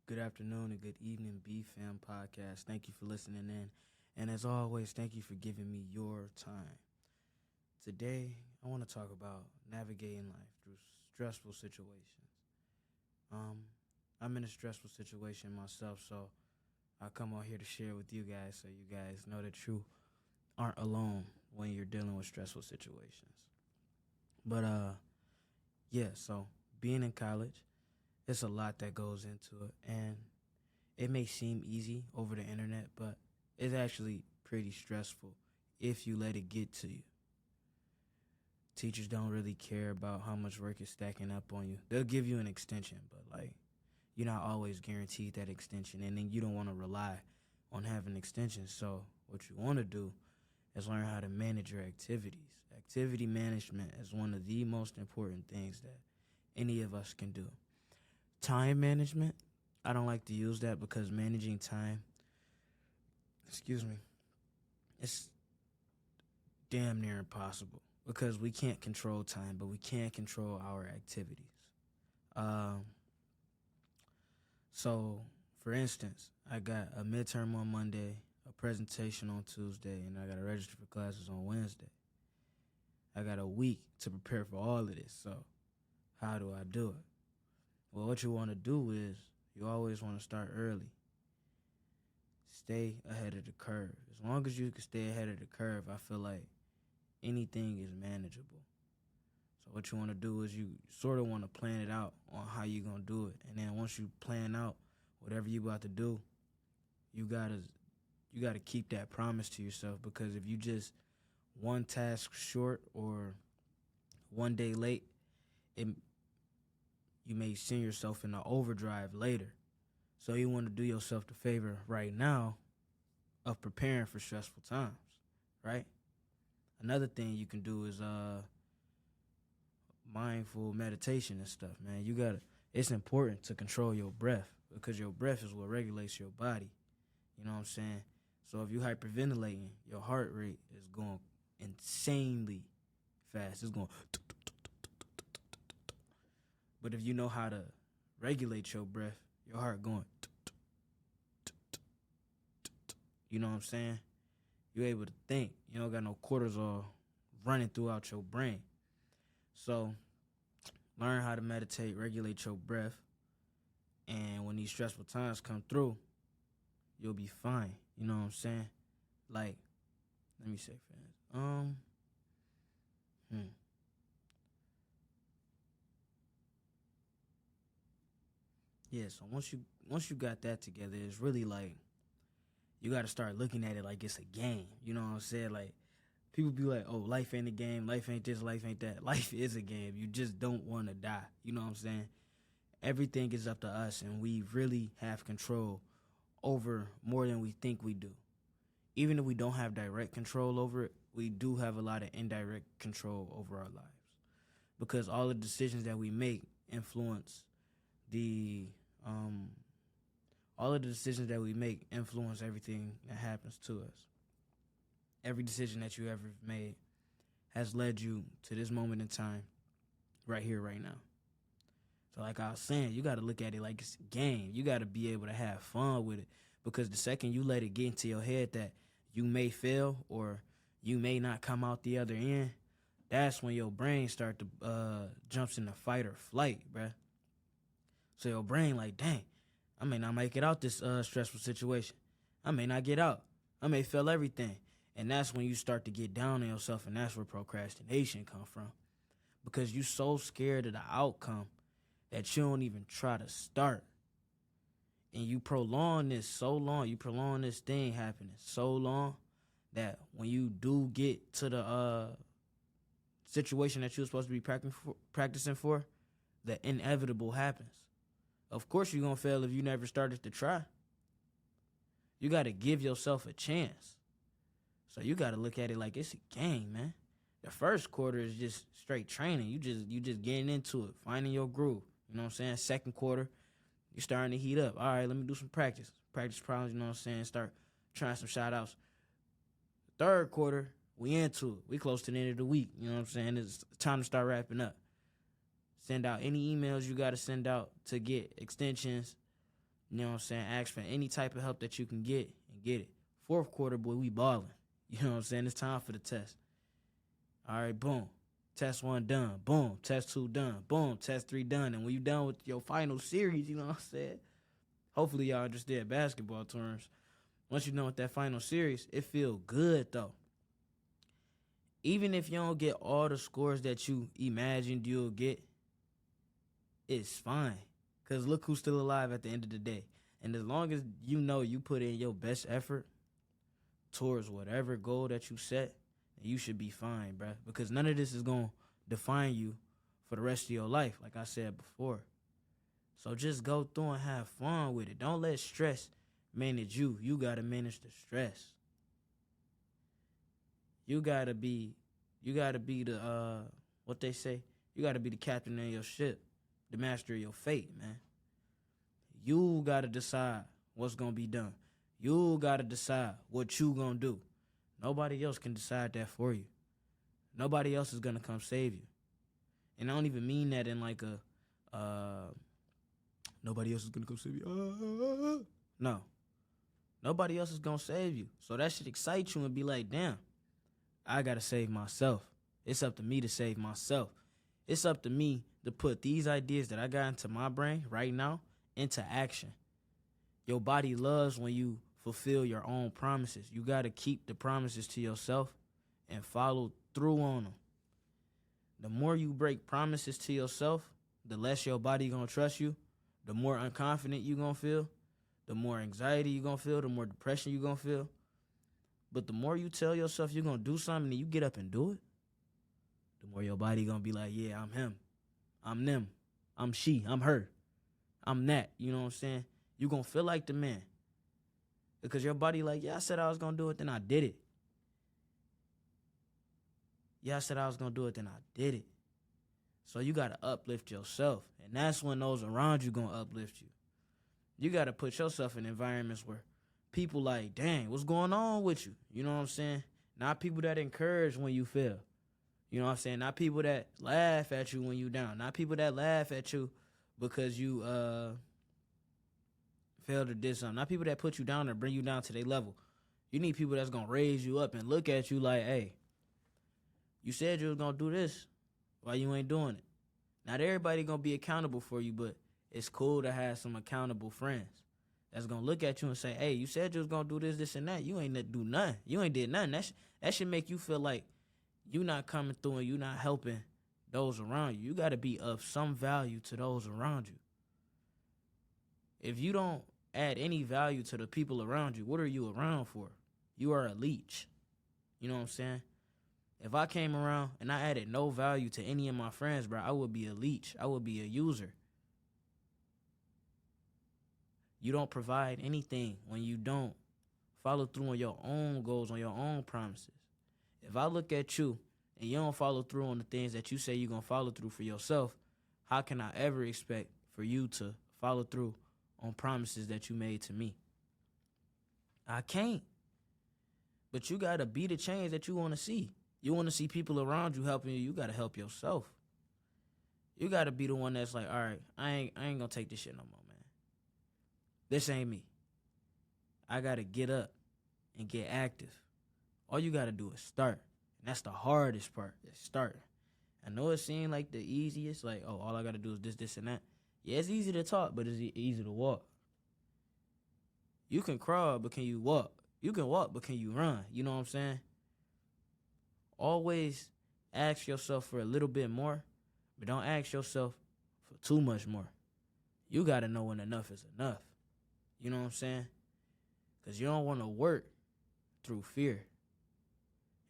good afternoon, and good evening, B-Fam Podcast. Thank you for listening in. And as always, thank you for giving me your time. Today, I want to talk about navigating life through stressful situations. I'm in a stressful situation myself, so I come out here to share with you guys so you guys know that you aren't alone when you're dealing with stressful situations. But yeah, so being in college, it's a lot that goes into it, and it may seem easy over the internet, but it's actually pretty stressful if you let it get to you. Teachers don't really care about how much work is stacking up on you. They'll give you an extension, but you're not always guaranteed that extension, and then you don't want to rely on having extensions. So what you want to do is learn how to manage your activities. Activity management is one of the most important things that any of us can do. Time management, I don't like to use that because managing time, it's damn near impossible because we can't control time, but we can control our activities. So, for instance, I got a midterm on Monday, a presentation on Tuesday, and I got to register for classes on Wednesday. I got a week to prepare for all of this, so how do I do it? Well, what you want to do is you always want to start early. Stay ahead of the curve. As long as you can stay ahead of the curve, I feel like anything is manageable. So what you want to do is you sort of want to plan it out on how you're going to do it. And then once you plan out whatever you're about to do, you gotta keep that promise to yourself, because if you just one task short or one day late, you may send yourself into overdrive later. So you want to do yourself the favor right now of preparing for stressful times, right? Another thing you can do is mindful meditation and stuff, man. It's important to control your breath because your breath is what regulates your body. You know what I'm saying? So if you're hyperventilating, your heart rate is going insanely fast. It's going. But if you know how to regulate your breath, your heart going. You know what I'm saying? You're able to think. You don't got no cortisol running throughout your brain. So learn how to meditate, regulate your breath, and when these stressful times come through, you'll be fine. You know what I'm saying? Let me say fast. Yeah, so once you got that together, it's really you got to start looking at it like it's a game. You know what I'm saying? People be like, oh, life ain't a game, life ain't this, life ain't that. Life is a game. You just don't want to die. You know what I'm saying? Everything is up to us, and we really have control over more than we think we do. Even if we don't have direct control over it, we do have a lot of indirect control over our lives. Because all the decisions that we make influence everything that happens to us. Every decision that you ever made has led you to this moment in time, right here, right now. So like I was saying, you got to look at it like it's a game. You got to be able to have fun with it, because the second you let it get into your head that you may fail or you may not come out the other end, that's when your brain start to jumps into fight or flight, bruh. So your brain dang, I may not make it out this stressful situation. I may not get out. I may fail everything. And that's when you start to get down on yourself, and that's where procrastination come from. Because you so scared of the outcome that you don't even try to start. And you prolong this thing happening so long that when you do get to the situation that you're supposed to be practicing for, the inevitable happens. Of course you're going to fail if you never started to try. You got to give yourself a chance. So you got to look at it like it's a game, man. The first quarter is just straight training. You just getting into it, finding your groove. You know what I'm saying? Second quarter, you're starting to heat up. All right, let me do some practice. Practice problems, you know what I'm saying? Start trying some shout outs. Third quarter, we into it. We close to the end of the week. You know what I'm saying? It's time to start wrapping up. Send out any emails you got to send out to get extensions. You know what I'm saying? Ask for any type of help that you can get and get it. Fourth quarter, boy, we balling. You know what I'm saying? It's time for the test. All right, boom. Test 1 done. Boom. Test 2 done. Boom. Test 3 done. And when you done with your final series, you know what I'm saying? Hopefully y'all understand basketball terms. Once you know with that final series, it feel good though. Even if you don't get all the scores that you imagined you'll get, it's fine. Because look who's still alive at the end of the day. And as long as you know you put in your best effort towards whatever goal that you set, you should be fine, bruh. Because none of this is going to define you for the rest of your life, like I said before. So just go through and have fun with it. Don't let stress manage you. You got to manage the stress. You gotta be the what they say. You gotta be the captain of your ship, the master of your fate, man. You gotta decide what's gonna be done. You gotta decide what you gonna do. Nobody else can decide that for you. Nobody else is gonna come save you. And I don't even mean that in like a nobody else is gonna come save you. No. Nobody else is gonna save you. So that should excite you and be like, damn. I gotta save myself. It's up to me to save myself. It's up to me to put these ideas that I got into my brain right now into action. Your body loves when you fulfill your own promises. You gotta keep the promises to yourself and follow through on them. The more you break promises to yourself, the less your body gonna trust you, the more unconfident you gonna feel, the more anxiety you gonna feel, the more depression you gonna feel. But the more you tell yourself you're going to do something and you get up and do it, the more your body going to be like, yeah, I'm him. I'm them. I'm she. I'm her. I'm that. You know what I'm saying? You're going to feel like the man. Because your body like, yeah, I said I was going to do it, then I did it. Yeah, I said I was going to do it, then I did it. So you got to uplift yourself. And that's when those around you going to uplift you. You got to put yourself in environments where people like, dang, what's going on with you? You know what I'm saying? Not people that encourage when you fail. You know what I'm saying? Not people that laugh at you when you down. Not people that laugh at you because you failed or did something. Not people that put you down or bring you down to their level. You need people that's going to raise you up and look at you like, hey, you said you was going to do this. Why you ain't doing it? Not everybody going to be accountable for you, but it's cool to have some accountable friends that's going to look at you and say, hey, you said you was going to do this, this, and that. You ain't do nothing. You ain't did nothing. That should make you feel like you not coming through and you not helping those around you. You got to be of some value to those around you. If you don't add any value to the people around you, what are you around for? You are a leech. You know what I'm saying? If I came around and I added no value to any of my friends, bro, I would be a leech. I would be a user. You don't provide anything when you don't follow through on your own goals, on your own promises. If I look at you and you don't follow through on the things that you say you're going to follow through for yourself, how can I ever expect for you to follow through on promises that you made to me? I can't. But you got to be the change that you want to see. You want to see people around you helping you, you got to help yourself. You got to be the one that's like, all right, I ain't going to take this shit no more, man. This ain't me. I got to get up and get active. All you got to do is start. And that's the hardest part, is start. I know it seemed like the easiest, like, oh, all I got to do is this, this, and that. Yeah, it's easy to talk, but it's easy to walk. You can crawl, but can you walk? You can walk, but can you run? You know what I'm saying? Always ask yourself for a little bit more, but don't ask yourself for too much more. You got to know when enough is enough. You know what I'm saying? Because you don't want to work through fear.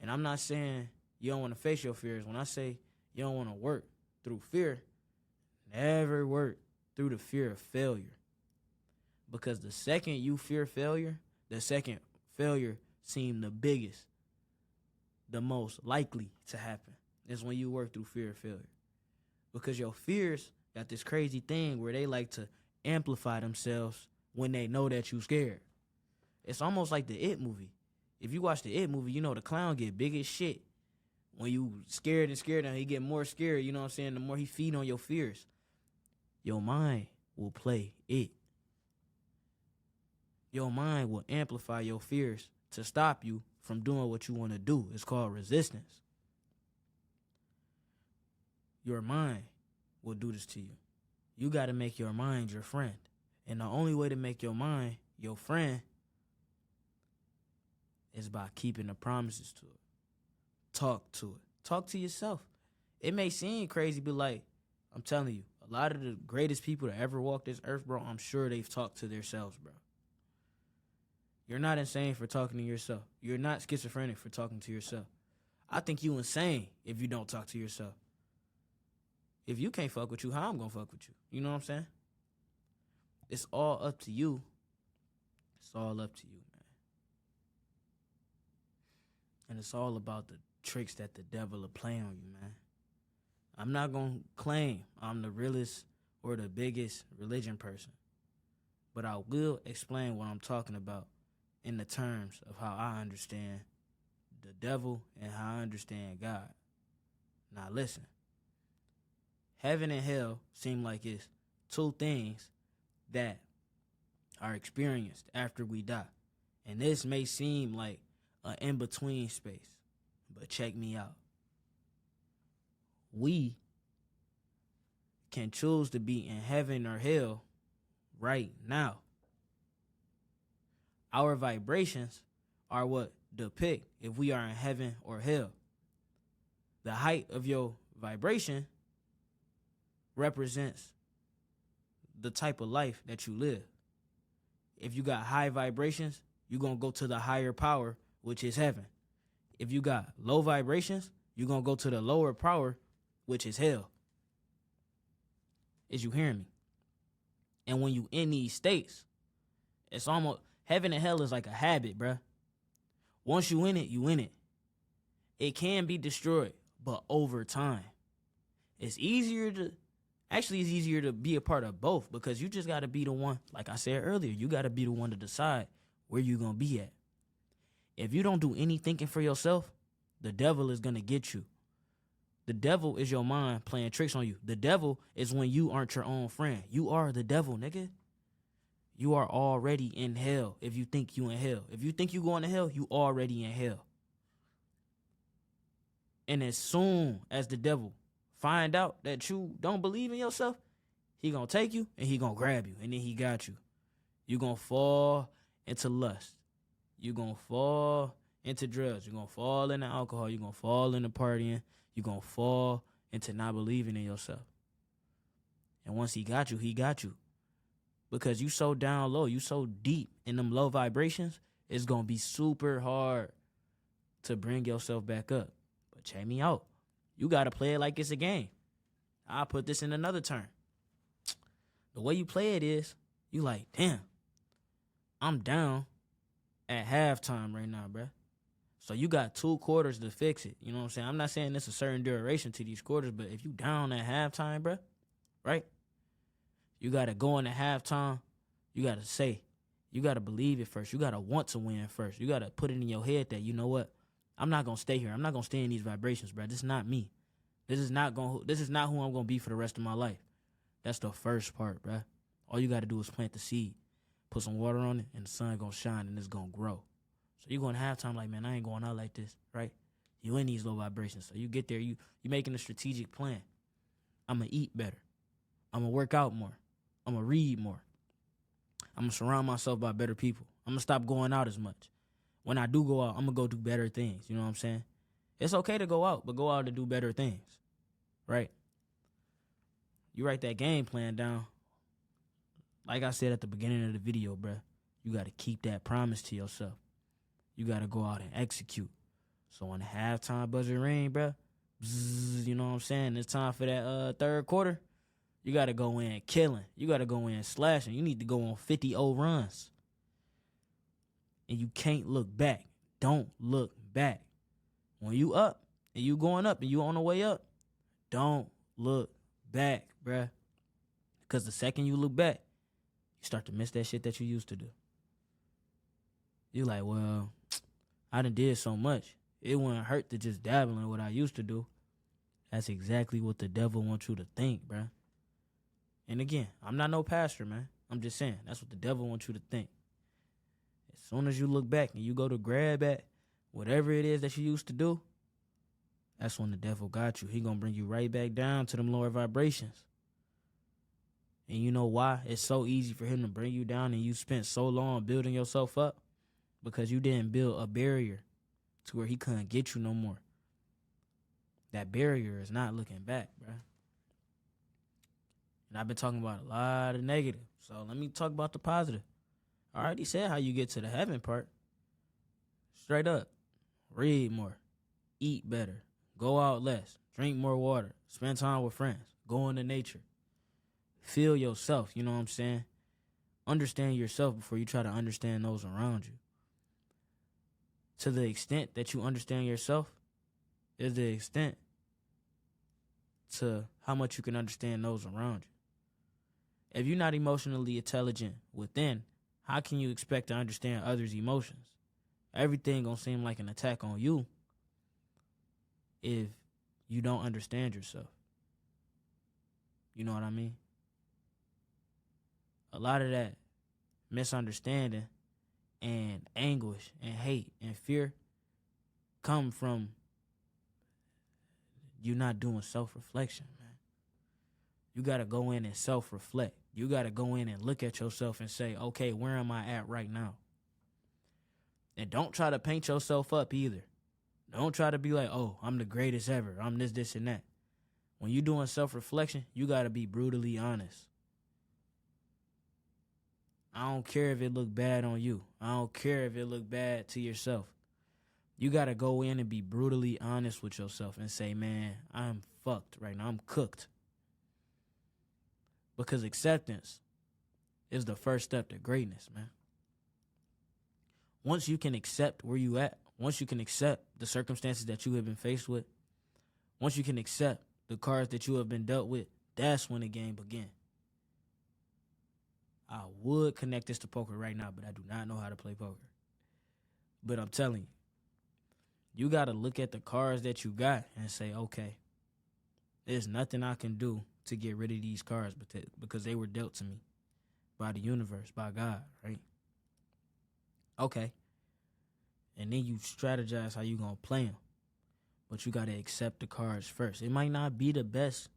And I'm not saying you don't want to face your fears. When I say you don't want to work through fear, never work through the fear of failure. Because the second you fear failure, the second failure seems the biggest, the most likely to happen, is when you work through fear of failure. Because your fears got this crazy thing where they like to amplify themselves when they know that you scared. It's almost like the It movie. If you watch the It movie, you know the clown get big as shit. When you scared and he get more scared, you know what I'm saying? The more he feed on your fears, your mind will play it. Your mind will amplify your fears to stop you from doing what you want to do. It's called resistance. Your mind will do this to you. You got to make your mind your friend. And the only way to make your mind your friend is by keeping the promises to it. Talk to it. Talk to yourself. It may seem crazy, but like, I'm telling you, a lot of the greatest people that ever walked this earth, bro, I'm sure they've talked to themselves, bro. You're not insane for talking to yourself. You're not schizophrenic for talking to yourself. I think you insane if you don't talk to yourself. If you can't fuck with you, how I'm gonna fuck with you? You know what I'm saying? It's all up to you. It's all up to you, man. And it's all about the tricks that the devil will play on you, man. I'm not gonna claim I'm the realest or the biggest religion person, but I will explain what I'm talking about in the terms of how I understand the devil and how I understand God. Now listen. Heaven and hell seem like it's two things that are experienced after we die. And this may seem like an in-between space, but check me out. We can choose to be in heaven or hell right now. Our vibrations are what depict if we are in heaven or hell. The height of your vibration represents the type of life that you live. If you got high vibrations, you're going to go to the higher power, which is heaven. If you got low vibrations, you're going to go to the lower power, which is hell. Is you hearing me? And when you in these states, it's almost, heaven and hell is like a habit, bruh. Once you in it, you in it. It can be destroyed, but over time. It's easier to be a part of both, because you just got to be the one, like I said earlier, you got to be the one to decide where you're going to be at. If you don't do any thinking for yourself, the devil is going to get you. The devil is your mind playing tricks on you. The devil is when you aren't your own friend. You are the devil, nigga. You are already in hell if you think you in hell. If you think you going to hell, you already in hell. And as soon as the devil find out that you don't believe in yourself, he gonna take you and he gonna grab you, and then he got you. You gonna fall into lust. You gonna fall into drugs. You gonna fall into alcohol. You gonna fall into partying. You gonna fall into not believing in yourself. And once he got you, he got you. Because you so down low, you so deep in them low vibrations, it's gonna be super hard to bring yourself back up. But check me out. You got to play it like it's a game. I'll put this in another term. The way you play it is, you like, damn, I'm down at halftime right now, bruh. So you got 2 quarters to fix it. You know what I'm saying? I'm not saying there's a certain duration to these quarters, but if you down at halftime, bruh, right? You got to go into halftime. You got to say, you got to believe it first. You got to want to win first. You got to put it in your head that, you know what? I'm not going to stay here. I'm not going to stay in these vibrations, bro. This is not me. This is not who I'm going to be for the rest of my life. That's the first part, bro. All you got to do is plant the seed, put some water on it, and the sun going to shine, and it's going to grow. So you going to halftime like, man, I ain't going out like this, right? You in these low vibrations. So you get there, you making a strategic plan. I'm going to eat better. I'm going to work out more. I'm going to read more. I'm going to surround myself by better people. I'm going to stop going out as much. When I do go out, I'm going to go do better things. You know what I'm saying? It's okay to go out, but go out to do better things, right? You write that game plan down. Like I said at the beginning of the video, bruh, you got to keep that promise to yourself. You got to go out and execute. So when the halftime buzzer ring, bruh, bzzz, you know what I'm saying? It's time for that third quarter. You got to go in killing. You got to go in slashing. You need to go on 50-0 runs. And you can't look back. Don't look back. When you up and you going up and you on the way up, don't look back, bruh. Because the second you look back, you start to miss that shit that you used to do. You like, well, I done did so much. It wouldn't hurt to just dabble in what I used to do. That's exactly what the devil wants you to think, bruh. And again, I'm not no pastor, man. I'm just saying, that's what the devil wants you to think. As soon as you look back and you go to grab at whatever it is that you used to do, that's when the devil got you. He gonna bring you right back down to them lower vibrations. And you know why? It's so easy for him to bring you down and you spent so long building yourself up because you didn't build a barrier to where he couldn't get you no more. That barrier is not looking back, bro. And I've been talking about a lot of negative. So let me talk about the positive. I already said how you get to the heaven part. Straight up. Read more. Eat better. Go out less. Drink more water. Spend time with friends. Go into nature. Feel yourself, you know what I'm saying? Understand yourself before you try to understand those around you. To the extent that you understand yourself is the extent to how much you can understand those around you. If you're not emotionally intelligent within, how can you expect to understand others' emotions? Everything gonna seem like an attack on you if you don't understand yourself. You know what I mean? A lot of that misunderstanding and anguish and hate and fear come from you not doing self-reflection, man. You got to go in and self-reflect. You got to go in and look at yourself and say, okay, where am I at right now? And don't try to paint yourself up either. Don't try to be like, oh, I'm the greatest ever. I'm this, and that. When you're doing self-reflection, you got to be brutally honest. I don't care if it look bad on you. I don't care if it look bad to yourself. You got to go in and be brutally honest with yourself and say, man, I'm fucked right now. I'm cooked. Because acceptance is the first step to greatness, man. Once you can accept where you at, once you can accept the circumstances that you have been faced with, once you can accept the cards that you have been dealt with, that's when the game begins. I would connect this to poker right now, but I do not know how to play poker. But I'm telling you, you got to look at the cards that you got and say, okay, there's nothing I can do to get rid of these cards because they were dealt to me by the universe, by God, right? Okay. And then you strategize how you going to play them. But you got to accept the cards first. It might not be the best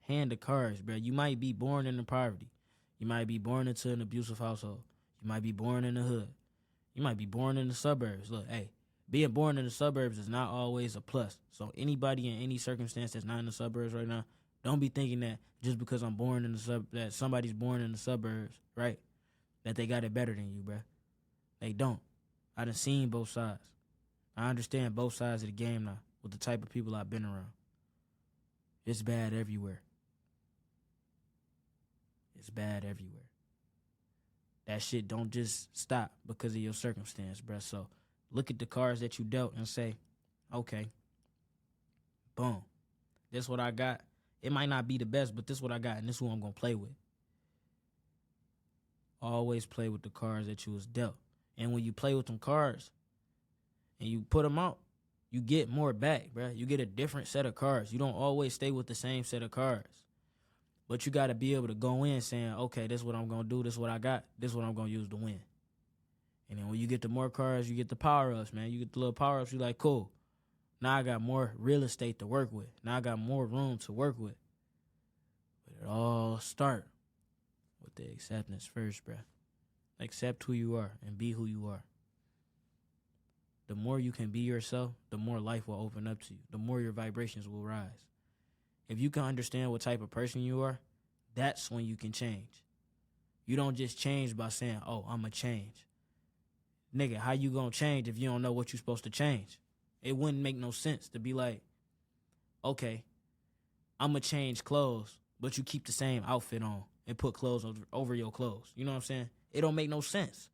hand of cards, bro. You might be born into poverty. You might be born into an abusive household. You might be born in the hood. You might be born in the suburbs. Look, hey, being born in the suburbs is not always a plus. So anybody in any circumstance that's not in the suburbs right now, don't be thinking that just because I'm born in the that somebody's born in the suburbs, right, that they got it better than you, bro. They don't. I done seen both sides. I understand both sides of the game now with the type of people I've been around. It's bad everywhere. It's bad everywhere. That shit don't just stop because of your circumstance, bruh. So look at the cards that you dealt and say, okay, boom, this what I got. It might not be the best, but this what I got, and this is who I'm going to play with. Always play with the cards that you was dealt. And when you play with them cards and you put them out, you get more back, bruh. You get a different set of cards. You don't always stay with the same set of cards. But you got to be able to go in saying, okay, this is what I'm going to do. This is what I got. This is what I'm going to use to win. And then when you get the more cards, you get the power-ups, man. You get the little power-ups. You're like, cool. Now I got more real estate to work with. Now I got more room to work with. But it all start with the acceptance first, bruh. Accept who you are and be who you are. The more you can be yourself, the more life will open up to you. The more your vibrations will rise. If you can understand what type of person you are, that's when you can change. You don't just change by saying, oh, I'm going to change. Nigga, how you going to change if you don't know what you're supposed to change? It wouldn't make no sense to be like, okay, I'm going to change clothes, but you keep the same outfit on and put clothes over your clothes. You know what I'm saying? It don't make no sense.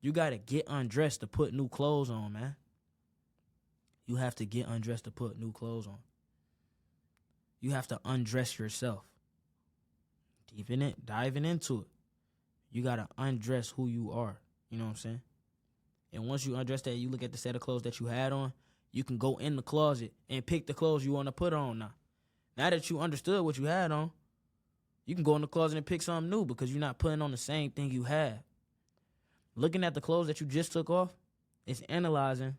You got to get undressed to put new clothes on, man. You have to get undressed to put new clothes on. You have to undress yourself. Diving into it. You got to undress who you are. You know what I'm saying? And once you undress that, you look at the set of clothes that you had on, you can go in the closet and pick the clothes you want to put on now. Now that you understood what you had on, you can go in the closet and pick something new because you're not putting on the same thing you had. Looking at the clothes that you just took off, it's analyzing,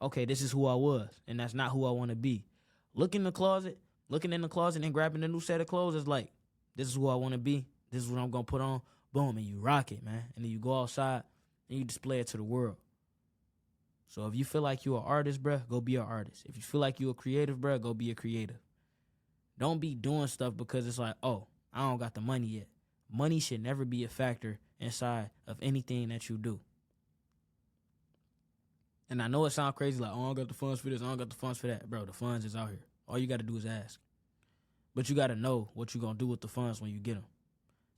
okay, this is who I was, and that's not who I want to be. Looking in the closet and grabbing a new set of clothes is like, this is who I want to be. This is what I'm going to put on. Boom, and you rock it, man. And then you go outside and you display it to the world. So if you feel like you're an artist, bruh, go be an artist. If you feel like you're a creative, bruh, go be a creative. Don't be doing stuff because it's like, oh, I don't got the money yet. Money should never be a factor inside of anything that you do. And I know it sounds crazy, like, oh, I don't got the funds for this, I don't got the funds for that. Bro, the funds is out here. All you got to do is ask. But you got to know what you're going to do with the funds when you get them.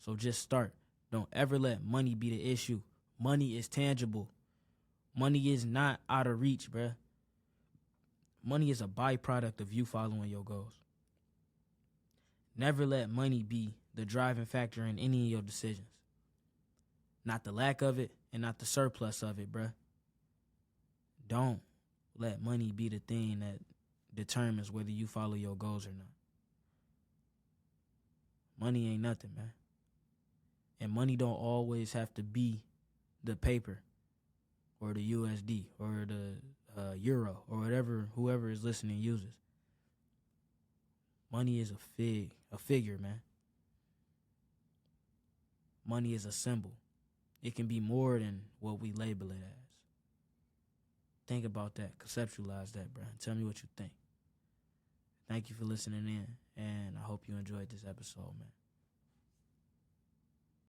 So just start. Don't ever let money be the issue. Money is tangible. Money is not out of reach, bruh. Money is a byproduct of you following your goals. Never let money be the driving factor in any of your decisions. Not the lack of it and not the surplus of it, bruh. Don't let money be the thing that determines whether you follow your goals or not. Money ain't nothing, man. And money don't always have to be the paper or the USD or the euro or whoever is listening uses. Money is a figure, man. Money is a symbol. It can be more than what we label it as. Think about that. Conceptualize that, bro. Tell me what you think. Thank you for listening in, and I hope you enjoyed this episode, man.